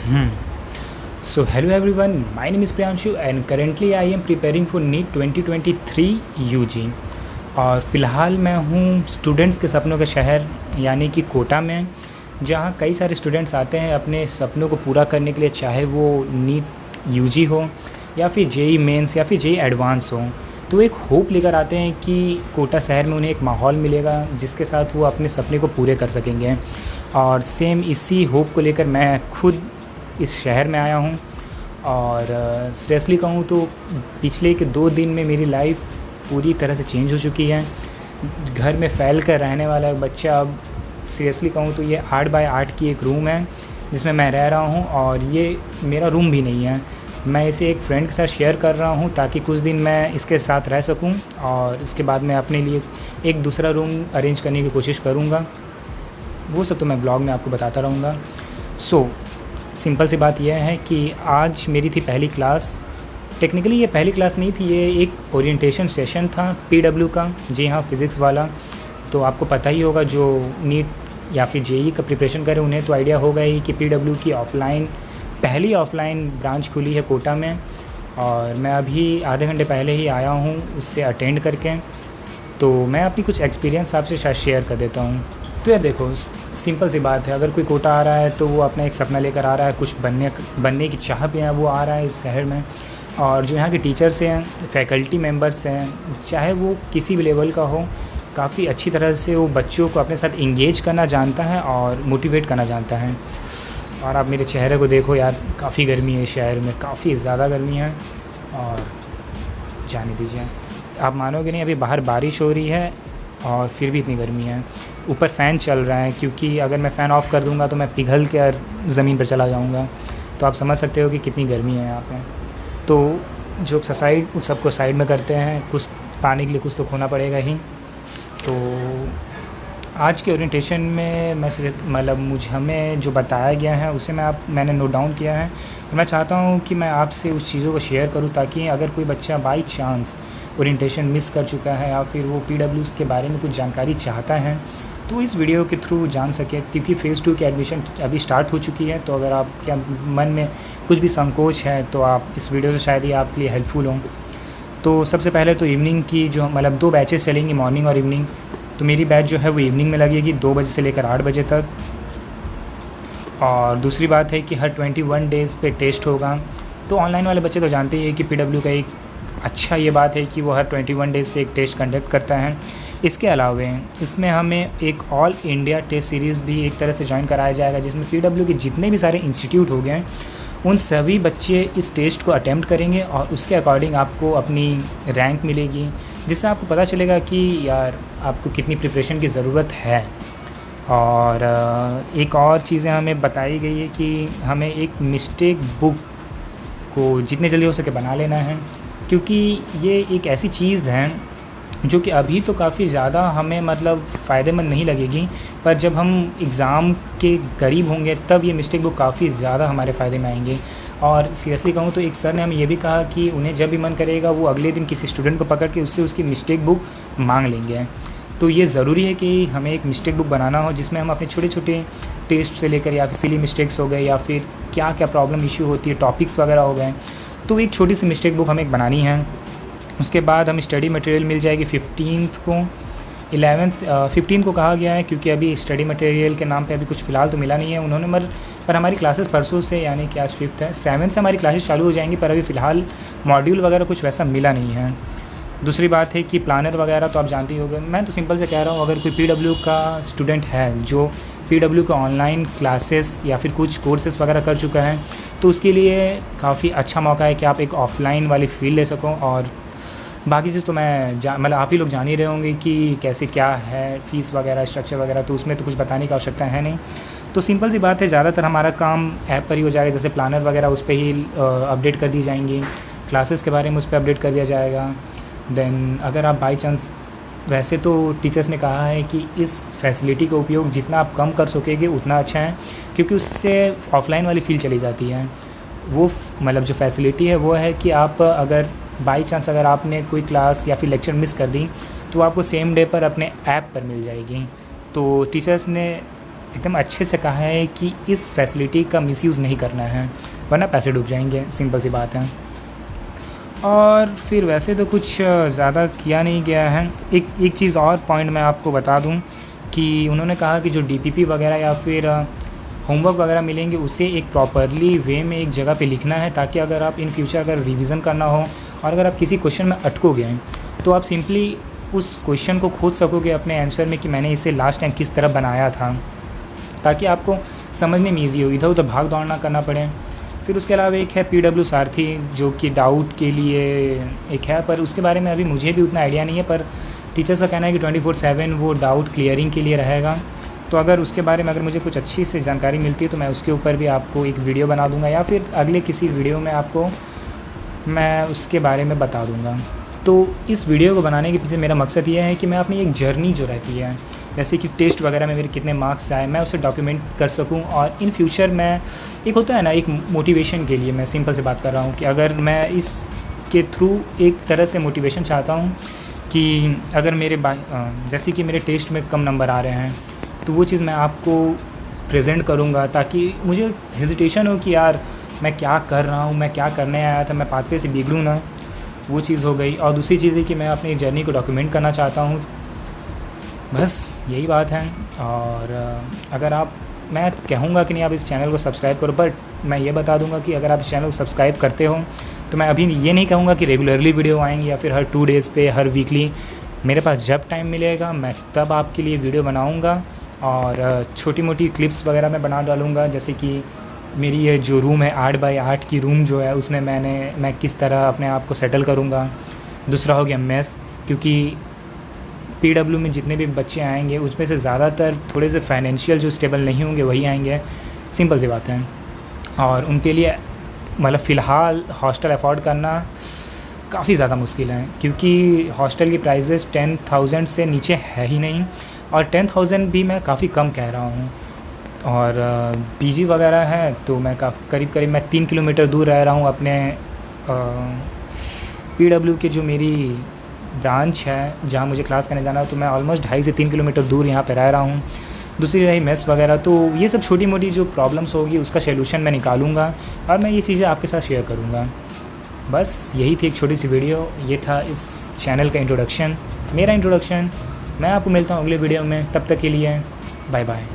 Hmm. So hello everyone, my name is Priyanshu and currently I am preparing for NEET 2023 UG। और फ़िलहाल मैं हूँ students के सपनों के शहर यानी कि कोटा में, जहाँ कई सारे स्टूडेंट्स आते हैं अपने सपनों को पूरा करने के लिए, चाहे वो नीट यूजी हो या फिर जेई मेंस या फिर जेई एडवांस हो। तो एक होप लेकर आते हैं कि कोटा शहर में उन्हें एक माहौल मिलेगा जिसके साथ वो अपने सपने को पूरे कर सकेंगे। और सेम इसी होप को लेकर मैं खुद इस शहर में आया हूँ। और सीरियसली कहूँ तो पिछले के 2 दिन में मेरी लाइफ पूरी तरह से चेंज हो चुकी है। घर में फैल कर रहने वाला एक बच्चा अब सीरियसली कहूँ तो ये 8 बाय 8 की एक रूम है जिसमें मैं रह रहा हूँ, और ये मेरा रूम भी नहीं है। मैं इसे एक फ्रेंड के साथ शेयर कर रहा हूँ ताकि कुछ दिन मैं इसके साथ रह सकूँ, और उसके बाद मैं अपने लिए एक दूसरा रूम अरेंज करने की कोशिश करूँगा। वो सब तो मैं ब्लॉग में आपको बताता रहूँगा। सिंपल सी बात यह है कि आज मेरी थी पहली क्लास। टेक्निकली ये पहली क्लास नहीं थी, ये एक ओरिएंटेशन सेशन था पीडब्ल्यू का। जी हाँ, फ़िज़िक्स वाला। तो आपको पता ही होगा जो नीट या फिर जेई का प्रिपरेशन करें उन्हें तो आइडिया होगा ही कि पीडब्ल्यू की पहली ऑफ़लाइन ब्रांच खुली है कोटा में। और मैं अभी आधे घंटे पहले ही आया हूँ उससे अटेंड करके। तो मैं अपनी कुछ एक्सपीरियंस आपसे शायद शेयर कर देता हूँ। तो यार देखो, सिंपल सी बात है, अगर कोई कोटा आ रहा है तो वो अपना एक सपना लेकर आ रहा है, कुछ बनने की चाह पे है, वो आ रहा है इस शहर में। और जो यहाँ के टीचर्स हैं, फैकल्टी मेंबर्स हैं, चाहे वो किसी भी लेवल का हो, काफ़ी अच्छी तरह से वो बच्चों को अपने साथ इंगेज करना जानता है और मोटिवेट करना जानता है। और आप मेरे चेहरे को देखो यार, काफ़ी गर्मी है इस शहर में, काफ़ी ज़्यादा गर्मी है। और जाने दीजिए, आप मानोगे नहीं, अभी बाहर बारिश हो रही है और फिर भी इतनी गर्मी है। ऊपर फ़ैन चल रहा है क्योंकि अगर मैं फ़ैन ऑफ़ कर दूंगा तो मैं पिघल कर ज़मीन पर चला जाऊंगा। तो आप समझ सकते हो कि कितनी गर्मी है यहाँ पे। तो जो एक्सरसाइज उन सबको साइड में करते हैं, कुछ पाने के लिए कुछ तो खोना पड़ेगा ही। तो आज के ओरिएंटेशन में मैं सिर्फ हमें जो बताया गया है उसे मैंने नोट डाउन किया है। मैं चाहता हूँ कि मैं आपसे उस चीज़ों को शेयर करूँ ताकि अगर कोई बच्चा बाई चांस ओरिएंटेशन मिस कर चुका है या फिर वो पीडब्ल्यूज़ के बारे में कुछ जानकारी चाहता है तो इस वीडियो के थ्रू जान सके। क्योंकि फ़ेज़ 2 की एडमिशन अभी स्टार्ट हो चुकी है। तो अगर आपके मन में कुछ भी संकोच है तो आप इस वीडियो से शायद ही आपके लिए हेल्पफुल हों। तो सबसे पहले तो इवनिंग की जो 2 बैचेस चलेंगी, मॉर्निंग और इवनिंग। तो मेरी बैच जो है वो इवनिंग में लगेगी 2 बजे से लेकर 8 बजे तक। और दूसरी बात है कि हर 21 डेज़ पे टेस्ट होगा। तो ऑनलाइन वाले बच्चे तो जानते ही है कि पीडब्ल्यू का एक अच्छा ये बात है कि वो हर 21 डेज़ पे एक टेस्ट कंडक्ट करता है। इसके अलावा इसमें हमें एक ऑल इंडिया टेस्ट सीरीज़ भी एक तरह से ज्वाइन कराया जाएगा, जिसमें पीडब्ल्यू के जितने भी सारे इंस्टीट्यूट हो गए उन सभी बच्चे इस टेस्ट को अटैम्प्ट करेंगे और उसके अकॉर्डिंग आपको अपनी रैंक मिलेगी, जिससे आपको पता चलेगा कि यार आपको कितनी प्रिपरेशन की ज़रूरत है। और एक और चीज़ें हमें बताई गई है कि हमें एक मिस्टेक बुक को जितने जल्दी हो सके बना लेना है, क्योंकि ये एक ऐसी चीज़ है जो कि अभी तो काफ़ी ज़्यादा हमें फ़ायदेमंद नहीं लगेगी, पर जब हम एग्ज़ाम के करीब होंगे तब ये मिस्टेक बुक काफ़ी ज़्यादा हमारे फ़ायदे में आएंगे। और सीरियसली कहूँ तो एक सर ने हमें ये भी कहा कि उन्हें जब भी मन करेगा वो अगले दिन किसी स्टूडेंट को पकड़ के उससे उसकी मिस्टेक बुक मांग लेंगे। तो ये ज़रूरी है कि हमें एक मिस्टेक बुक बनाना हो जिसमें हम अपने छोटे छोटे टेस्ट से लेकर या फिर सिली मिस्टेक्स हो गए या फिर क्या क्या प्रॉब्लम इशू होती है, टॉपिक्स वगैरह हो गए, तो एक छोटी सी मिस्टेक बुक हमें एक बनानी है। उसके बाद हमें स्टडी मटेरियल मिल जाएगी 15th को। 15 को कहा गया है क्योंकि अभी स्टडी मटेरियल के नाम पे अभी कुछ फ़िलहाल तो मिला नहीं है उन्होंने, पर हमारी क्लासेस परसों से यानी कि आज 5th है, 7 से हमारी क्लासेस चालू हो जाएंगी, पर अभी फ़िलहाल मॉड्यूल वगैरह कुछ वैसा मिला नहीं है। दूसरी बात है कि प्लानर वगैरह तो आप जानते ही होंगे। मैं तो सिंपल से कह रहा हूँ, अगर कोई पीडब्ल्यू का स्टूडेंट है जो पीडब्ल्यू का ऑनलाइन क्लासेस या फिर कुछ कोर्सेज़ वगैरह कर चुका है तो उसके लिए काफ़ी अच्छा मौका है कि आप एक ऑफ़लाइन वाली फ़ील ले सको। और बाकी चीज़ तो मैं आप ही लोग जान ही रहे होंगे कि कैसे क्या है, फ़ीस वगैरह, स्ट्रक्चर वगैरह, तो उसमें तो कुछ बताने की आवश्यकता है नहीं। तो सिंपल सी बात है, ज़्यादातर हमारा काम ऐप पर ही हो जाएगा। जैसे प्लानर वगैरह उस पर ही अपडेट कर दी जाएंगी, क्लासेस के बारे में उस पर अपडेट कर दिया जाएगा। देन अगर आप बाई चांस, वैसे तो टीचर्स ने कहा है कि इस फैसिलिटी का उपयोग जितना आप कम कर सकेंगे उतना अच्छा है, क्योंकि उससे ऑफ़लाइन वाली फ़ील चली जाती है। वो जो फैसिलिटी है वो है कि आप अगर बाई चांस अगर आपने कोई क्लास या फिर लेक्चर मिस कर दी तो आपको सेम डे पर अपने ऐप पर मिल जाएगी। तो टीचर्स ने एकदम अच्छे से कहा है कि इस फैसिलिटी का मिसयूज़ नहीं करना है, वरना पैसे डूब जाएंगे, सिंपल सी बात है। और फिर वैसे तो कुछ ज़्यादा किया नहीं गया है। एक चीज़ और पॉइंट मैं आपको बता दूं कि उन्होंने कहा कि जो डीपीपी वगैरह या फिर होमवर्क वगैरह मिलेंगे उसे एक प्रॉपरली वे में एक जगह पे लिखना है, ताकि अगर आप इन फ्यूचर अगर रिवीजन करना हो और अगर आप किसी क्वेश्चन में अटकोगे हैं तो आप सिंपली उस क्वेश्चन को खोज सकोगे अपने आंसर में कि मैंने इसे लास्ट टाइम किस तरह बनाया था, ताकि आपको समझने में ईजी हो, इधर उधर भाग दौड़ ना करना पड़े। फिर उसके अलावा एक है PW सारथी, जो कि डाउट के लिए एक है, पर उसके बारे में अभी मुझे भी उतना आइडिया नहीं है, पर टीचर्स का कहना है कि 24/7 वो डाउट क्लियरिंग के लिए रहेगा। तो अगर उसके बारे में अगर मुझे कुछ अच्छी से जानकारी मिलती है तो मैं उसके ऊपर भी आपको एक वीडियो बना दूंगा, या फिर अगले किसी वीडियो में आपको मैं उसके बारे में बता दूंगा। तो इस वीडियो को बनाने के पीछे मेरा मकसद ये है कि मैं अपनी एक जर्नी जो रहती है, जैसे कि टेस्ट वगैरह में मेरे कितने मार्क्स आए, मैं उसे डॉक्यूमेंट कर सकूं, और इन फ्यूचर मैं एक होता है ना एक मोटिवेशन के लिए, मैं सिंपल से बात कर रहा हूं कि अगर मैं इसके थ्रू एक तरह से मोटिवेशन चाहता हूं कि अगर मेरे जैसे कि मेरे टेस्ट में कम नंबर आ रहे हैं तो वो चीज़ मैं आपको प्रेजेंट करूँगा, ताकि मुझे हेजिटेशन हो कि यार मैं क्या कर रहा हूँ, मैं क्या करने आया था, मैं पाथवे से बिगड़ूँ ना, वो चीज़ हो गई। और दूसरी चीज़ है कि मैं अपनी जर्नी को डॉक्यूमेंट करना चाहता हूँ, बस यही बात है। और अगर मैं कहूँगा कि नहीं आप इस चैनल को सब्सक्राइब करो, बट मैं ये बता दूँगा कि अगर आप इस चैनल को सब्सक्राइब करते हो तो मैं अभी ये नहीं कहूँगा कि रेगुलरली वीडियो आएंगी या फिर हर 2 डेज़ पे, हर वीकली। मेरे पास जब टाइम मिलेगा मैं तब आपके लिए वीडियो बनाऊँगा, और छोटी मोटी क्लिप्स वगैरह मैं बना डालूँगा। जैसे कि मेरी ये जो रूम है 8x8 की रूम जो है, उसमें मैं किस तरह अपने आप को सेटल करूँगा। दूसरा हो गया मेस, क्योंकि PW में जितने भी बच्चे आएंगे उसमें से ज़्यादातर थोड़े से फाइनेंशियल जो स्टेबल नहीं होंगे वही आएंगे, सिंपल सी बात है। और उनके लिए मतलब फ़िलहाल हॉस्टल अफोर्ड करना काफ़ी ज़्यादा मुश्किल है, क्योंकि हॉस्टल की प्राइजेस 10,000 से नीचे है ही नहीं, और 10,000 भी मैं काफ़ी कम कह रहा हूँ। और PG वगैरह है तो मैं करीब मैं 3 किलोमीटर दूर रह रहा हूँ अपने PW के जो मेरी ब्रांच है जहाँ मुझे क्लास करने जाना है, तो मैं ऑलमोस्ट 2.5 से 3 किलोमीटर दूर यहाँ पे रह रहा हूँ। दूसरी रही मेस वगैरह, तो ये सब छोटी मोटी जो प्रॉब्लम्स होगी उसका सलूशन मैं निकालूंगा और मैं ये चीज़ें आपके साथ शेयर करूँगा। बस यही थी एक छोटी सी वीडियो, ये था इस चैनल का इंट्रोडक्शन, मेरा इंट्रोडक्शन। मैं आपको मिलता हूँ अगले वीडियो में, तब तक के लिए बाय बाय।